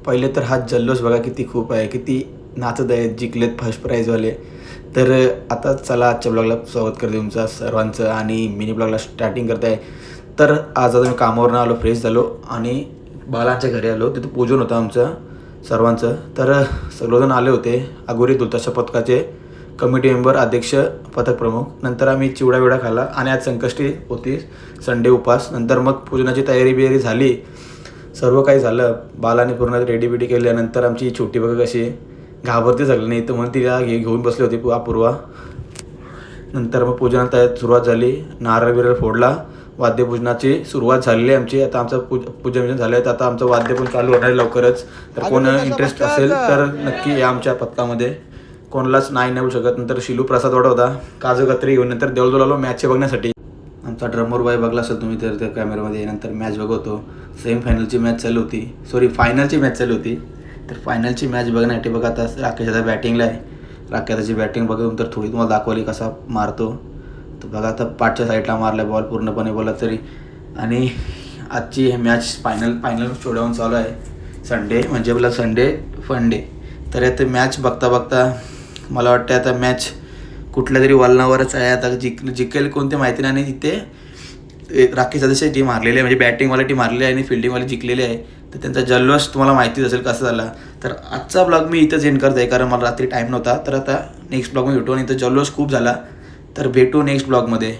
पहिले तर हा जल्लोष बघा किती खूप आहे, किती नाचत आहेत, जिंकलेत फर्स्ट प्राईजवाले. तर आता चला आजच्या ब्लॉगला स्वागत करते तुमचं सर्वांचं आणि मिनी ब्लॉगला स्टार्टिंग करत आहे. तर आज आता मी कामावरून आलो, फ्रेश झालो आणि बालांच्या घरी आलो. तिथं पूजन होतं आमचं सर्वांचं. तर सर्वजण आले होते. अघोरी दुलताशा पथकाचे कमिटी मेंबर, अध्यक्ष, पथक प्रमुख. नंतर आम्ही चिवडा विवडा खाल्ला आणि आज संकष्टी होती, संडे उपास. नंतर मग पूजनाची तयारी बियारी झाली, सर्व काही झालं. बालाने पूर्ण रेडी बिडी केल्यानंतर आमची छोटी बघा कशी घाबरते सगळं, नाही तर म्हणून तिला घेऊन बसले होते अपूर्वा. नंतर मग पूजनाला तयार सुरुवात झाली, नारळ बिरळ फोडला, वाद्यपूजनाची सुरुवात झालेली आहे आमची. आता आमचं पूजन झालं आहे, तर आता आमचं वाद्य पण चालू होणार आहे लवकरच. तर कोण इंटरेस्ट असेल तर नक्की या आमच्या पथकामध्ये, कोणालाच नाही बोलू शकत. नंतर शिलू प्रसाद वाटत होता, काजू कत्री घेऊन. नंतर देवळदोल आलो मॅच बघण्यासाठी. आमचा ड्रमर बाय बघला असेल तुम्ही तर त्या कॅमेऱ्यामध्ये. नंतर मॅच बघतो, सेमीफायनलची मॅच चालू होती, फायनलची मॅच चालू होती. तर फायनलची मॅच बघण्यासाठी बघा आता राकेश आता बॅटिंगला आहे. राकेशाची बॅटिंग बघून तर थोडी तुम्हाला दाखवली कसा मारतो. तर बघा आता पाठच्या साईडला मारला बॉल पूर्णपणे बोला तरी. आणि आजची मॅच फायनल शोडाऊन चालू आहे. संडे म्हणजे आपला संडे फन डे. तर आता मॅच बघता बघता मला वाटतं आता मॅच कुठल्या तरी वलनावरच आहे. आता जिंकेल कोणते माहिती नाही. आणि तिथे राकेश सदस्य टीम हारलेली आहे, म्हणजे बॅटिंगवाली टीम हारलेली आहे आणि फिल्डिंगवाली जिंकलेली आहे. तर त्यांचा जल्लोष तुम्हाला माहितीच असेल कसा झाला. तर आजचा ब्लॉग मी इथंच एंड करत आहे, कारण मला रात्री टाईम नव्हता. तर आता नेक्स्ट ब्लॉगमध्ये भेटू. आणि इथं जल्लोष खूप झाला. तर भेटू नेक्स्ट ब्लॉगमध्ये.